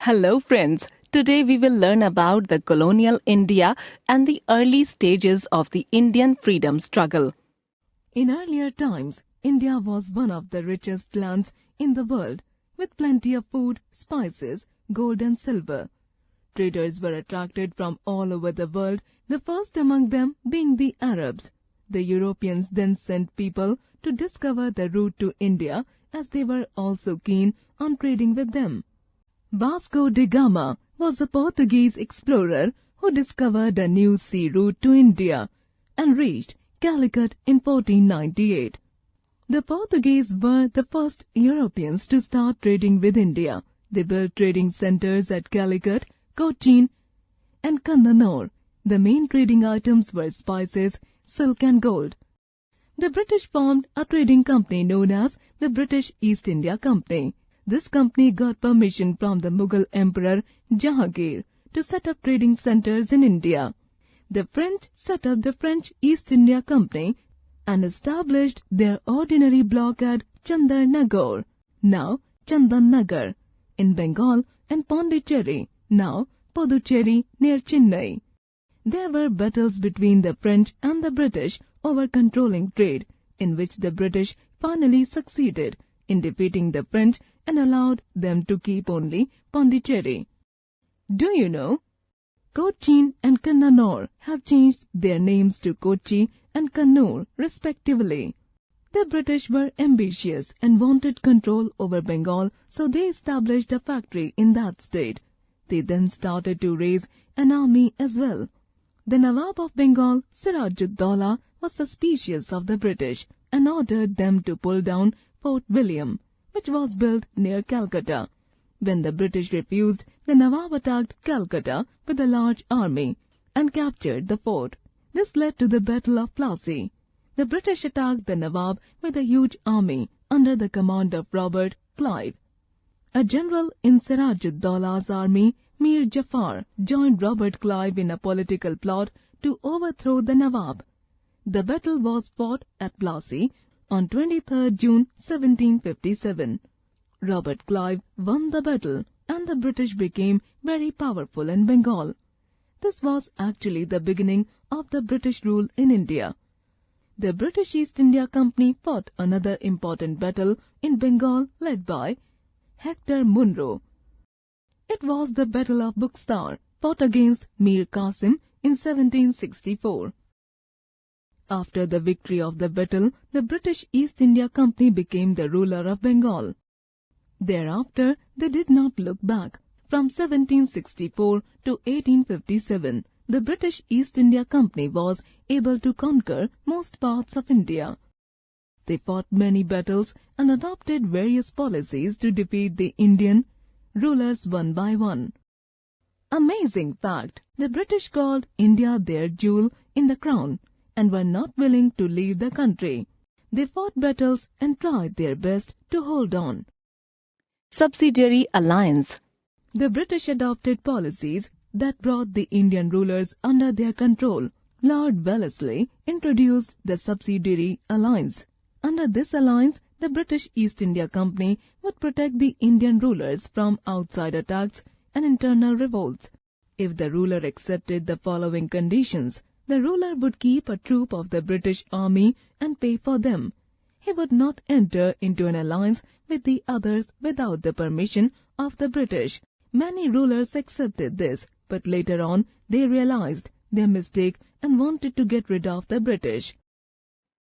Hello friends, today we will learn about the colonial India and the early stages of the Indian freedom struggle. In earlier times, India was one of the richest lands in the world, with plenty of food, spices, gold and silver. Traders were attracted from all over the world, the first among them being the Arabs. The Europeans then sent people to discover the route to India, as they were also keen on trading with them. Vasco da Gama was a Portuguese explorer who discovered a new sea route to India and reached Calicut in 1498. The Portuguese were the first Europeans to start trading with India. They built trading centers at Calicut, Cochin and Candanore. The main trading items were spices, silk and gold. The British formed a trading company known as the British East India Company. This company got permission from the Mughal Emperor Jahangir to set up trading centers in India. The French set up the French East India Company and established their ordinary block at Chandarnagar, now Chandannagar, in Bengal, and Pondicherry, now Puducherry, near Chennai. There were battles between the French and the British over controlling trade, in which the British finally succeeded in defeating the French and allowed them to keep only Pondicherry. Do you know? Cochin and Candanore have changed their names to Kochi and Kannur respectively. The British were ambitious and wanted control over Bengal, so they established a factory in that state. They then started to raise an army as well. The Nawab of Bengal, Siraj-ud-Dowlah, was suspicious of the British and ordered them to pull down Fort William, which was built near Calcutta. When the British refused, the Nawab attacked Calcutta with a large army and captured the fort. This led to the Battle of Plassey. The British attacked the Nawab with a huge army under the command of Robert Clive. A general in Siraj-ud-Dowlah's army, Mir Jafar, joined Robert Clive in a political plot to overthrow the Nawab. The battle was fought at Plassey on 23rd June 1757. Robert Clive won the battle and the British became very powerful in Bengal. This was actually the beginning of the British rule in India. The British East India Company fought another important battle in Bengal led by Hector Munro. It was the Battle of Buxar, fought against Mir Qasim in 1764. After the victory of the battle, the British East India Company became the ruler of Bengal. Thereafter, they did not look back. From 1764 to 1857, the British East India Company was able to conquer most parts of India. They fought many battles and adopted various policies to defeat the Indian rulers one by one. Amazing fact, the British called India their jewel in the crown and were not willing to leave the country. They fought battles and tried their best to hold on. Subsidiary alliance. The British adopted policies that brought the Indian rulers under their control. Lord Wellesley introduced the subsidiary alliance. Under this alliance, the British East India Company would protect the Indian rulers from outside attacks and internal revolts. If the ruler accepted the following conditions, the ruler would keep a troop of the British army and pay for them. He would not enter into an alliance with the others without the permission of the British. Many rulers accepted this, but later on they realized their mistake and wanted to get rid of the British.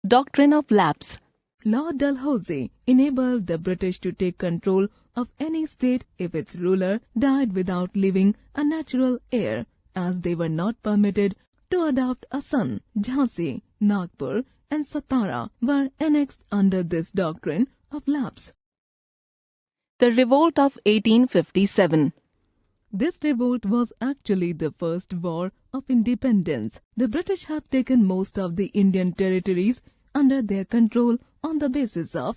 Doctrine of lapse. Lord Dalhousie enabled the British to take control of any state if its ruler died without leaving a natural heir, as they were not permitted to adopt a son. Jhansi, Nagpur and Satara were annexed under this doctrine of lapse. The Revolt of 1857. This revolt was actually the first war of independence. The British had taken most of the Indian territories under their control on the basis of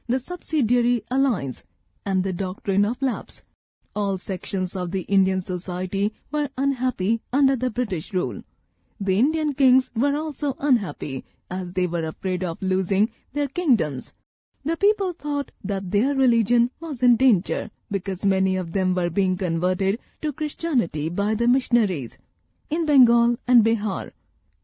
the subsidiary alliance and the doctrine of lapse. All sections of the Indian society were unhappy under the British rule. The Indian kings were also unhappy as they were afraid of losing their kingdoms. The people thought that their religion was in danger because many of them were being converted to Christianity by the missionaries. In Bengal and Bihar,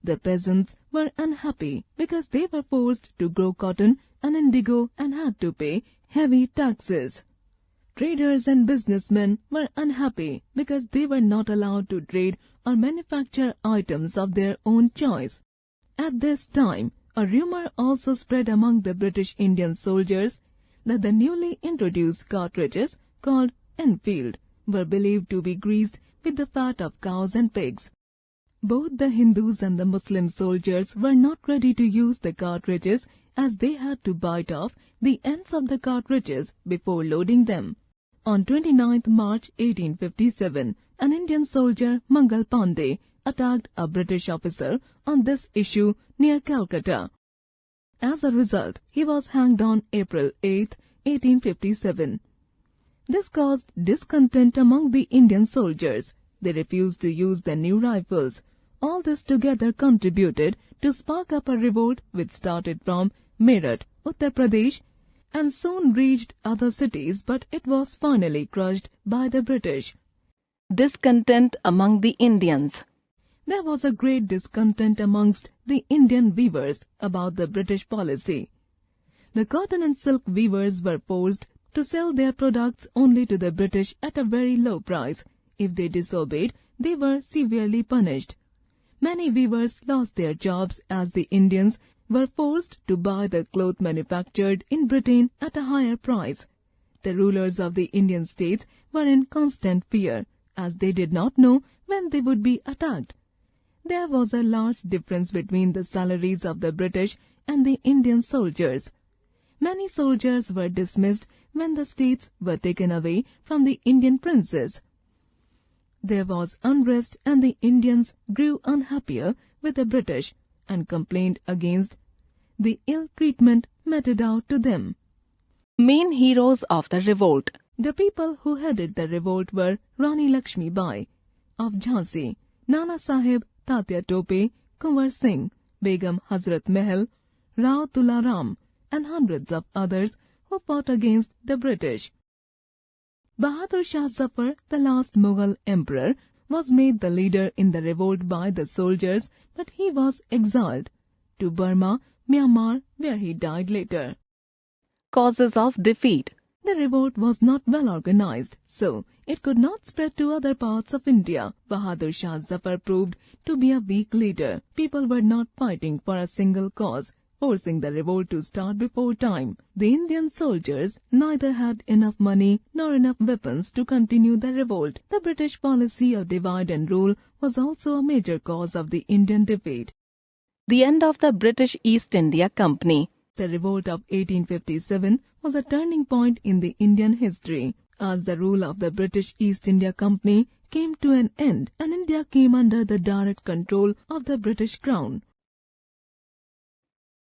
the peasants were unhappy because they were forced to grow cotton and indigo and had to pay heavy taxes. Traders and businessmen were unhappy because they were not allowed to trade or manufacture items of their own choice. At this time, a rumor also spread among the British Indian soldiers that the newly introduced cartridges, called Enfield, were believed to be greased with the fat of cows and pigs. Both the Hindus and the Muslim soldiers were not ready to use the cartridges as they had to bite off the ends of the cartridges before loading them. On 29th March 1857, an Indian soldier, Mangal Pandey, attacked a British officer on this issue near Calcutta. As a result, he was hanged on April 8, 1857. This caused discontent among the Indian soldiers. They refused to use the new rifles. All this together contributed to spark up a revolt which started from Meerut, Uttar Pradesh, and soon reached other cities, but it was finally crushed by the British. Discontent among the Indians. There was a great discontent amongst the Indian weavers about the British policy. The cotton and silk weavers were forced to sell their products only to the British at a very low price. If they disobeyed, they were severely punished. Many weavers lost their jobs as the Indians were forced to buy the cloth manufactured in Britain at a higher price. The rulers of the Indian states were in constant fear, as they did not know when they would be attacked. There was a large difference between the salaries of the British and the Indian soldiers. Many soldiers were dismissed when the states were taken away from the Indian princes. There was unrest and the Indians grew unhappier with the British and complained against the ill treatment meted out to them. Main heroes of the revolt. The people who headed the revolt were Rani Lakshmi Bai of Jhansi, Nana Sahib Tatya Tope, Kunwar Singh, Begum Hazrat Mahal, Rao Tularam, and hundreds of others who fought against the British. Bahadur Shah Zafar, the last Mughal emperor, was made the leader in the revolt by the soldiers, but he was exiled to Burma, Myanmar, where he died later. Causes of defeat. The revolt was not well organized, so it could not spread to other parts of India. Bahadur Shah Zafar proved to be a weak leader. People were not fighting for a single cause, forcing the revolt to start before time. The Indian soldiers neither had enough money nor enough weapons to continue the revolt. The British policy of divide and rule was also a major cause of the Indian defeat. The end of the British East India Company. The revolt of 1857 was a turning point in the Indian history, as the rule of the British East India Company came to an end and India came under the direct control of the British Crown.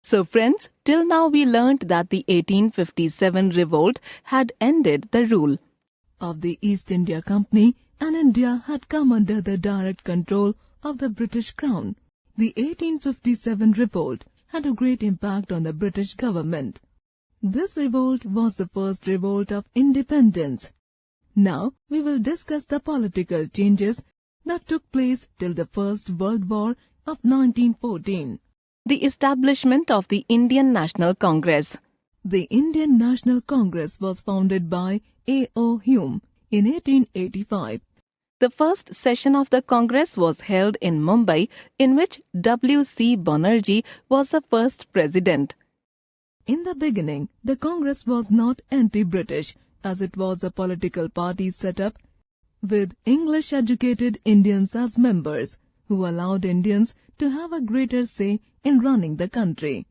So friends, till now we learnt that the 1857 revolt had ended the rule of the East India Company and India had come under the direct control of the British Crown. The 1857 revolt had a great impact on the British government. This revolt was the first revolt of independence. Now we will discuss the political changes that took place till the First World War of 1914. The establishment of the Indian National Congress. The Indian National Congress was founded by A.O. Hume in 1885. The first session of the Congress was held in Mumbai, in which W.C. Banerjee was the first president. In the beginning, the Congress was not anti-British, as it was a political party set up with English-educated Indians as members, who allowed Indians to have a greater say in running the country,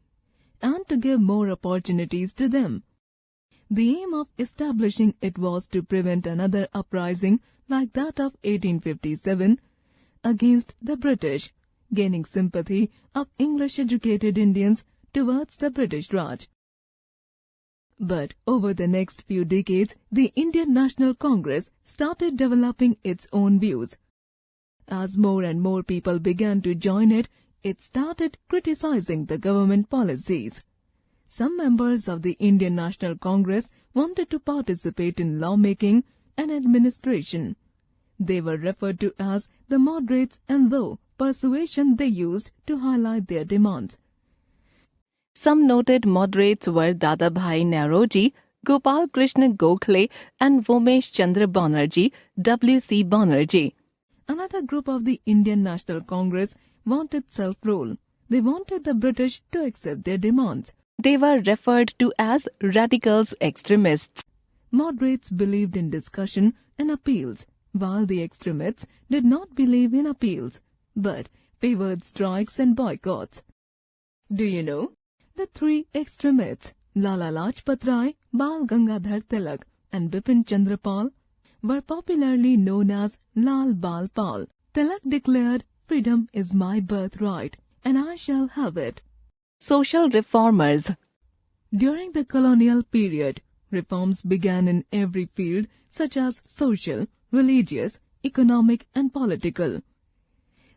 and to give more opportunities to them. The aim of establishing it was to prevent another uprising like that of 1857 against the British, gaining sympathy of English-educated Indians towards the British Raj. But over the next few decades, the Indian National Congress started developing its own views. As more and more people began to join it, it started criticizing the government policies. Some members of the Indian National Congress wanted to participate in lawmaking and administration. They were referred to as the moderates, and though persuasion they used to highlight their demands. Some noted moderates were Dadabhai Nauroji, Gopal Krishna Gokhale and Vomesh Chandra Banerjee, W.C. Banerjee. Another group of the Indian National Congress wanted self-rule. They wanted the British to accept their demands. They were referred to as radicals extremists. Moderates believed in discussion and appeals, while the extremists did not believe in appeals, but favored strikes and boycotts. Do you know? The three extremists, Lala Lajpat Rai, Bal Gangadhar Tilak and Bipin Chandra Pal, were popularly known as Lal Bal Pal. Tilak declared, "Freedom is my birthright, and I shall have it." Social reformers. During the colonial period, reforms began in every field such as social, religious, economic and political.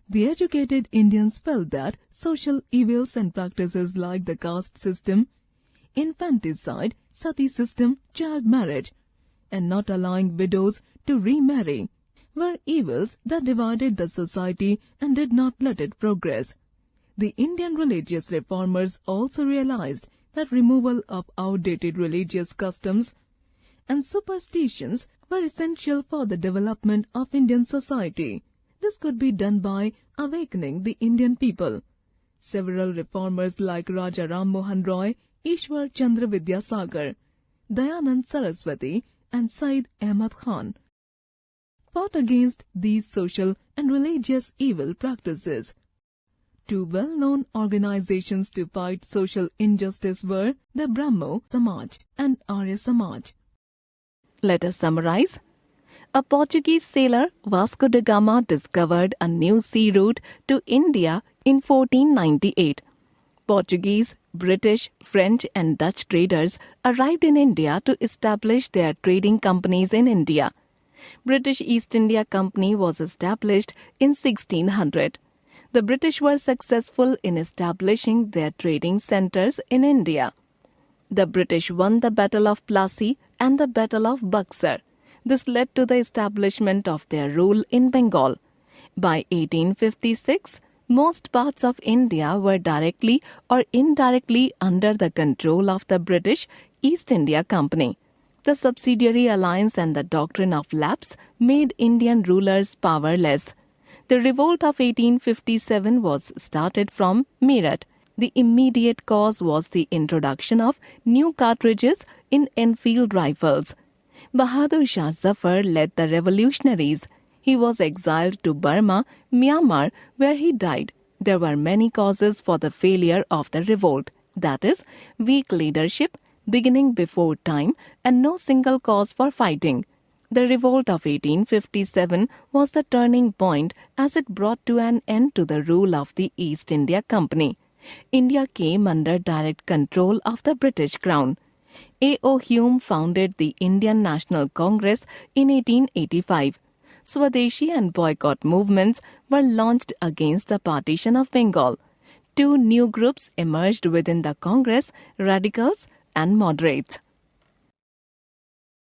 The educated Indians felt that social evils and practices like the caste system, infanticide, sati system, child marriage, and not allowing widows to remarry were evils that divided the society and did not let it progress. The Indian religious reformers also realized that removal of outdated religious customs and superstitions were essential for the development of Indian society. This could be done by awakening the Indian people. Several reformers like Raja Ram Mohan Roy, Ishwar Chandra Vidyasagar, Dayanand Saraswati and Said Ahmad Khan fought against these social and religious evil practices. Two well-known organizations to fight social injustice were the Brahmo Samaj and Arya Samaj. Let us summarize. A Portuguese sailor, Vasco da Gama, discovered a new sea route to India in 1498. Portuguese, British, French and Dutch traders arrived in India to establish their trading companies in India. British East India Company was established in 1600. The British were successful in establishing their trading centers in India. The British won the Battle of Plassey and the Battle of Buxar. This led to the establishment of their rule in Bengal. By 1856, most parts of India were directly or indirectly under the control of the British East India Company. The subsidiary alliance and the doctrine of lapse made Indian rulers powerless. The revolt of 1857 was started from Meerut. The immediate cause was the introduction of new cartridges in Enfield rifles. Bahadur Shah Zafar led the revolutionaries. He was exiled to Burma, Myanmar, where he died. There were many causes for the failure of the revolt. That is, weak leadership, beginning before time, and no single cause for fighting. The revolt of 1857 was the turning point as it brought to an end to the rule of the East India Company. India came under direct control of the British Crown. A.O. Hume founded the Indian National Congress in 1885. Swadeshi and boycott movements were launched against the partition of Bengal. Two new groups emerged within the Congress, radicals and moderates.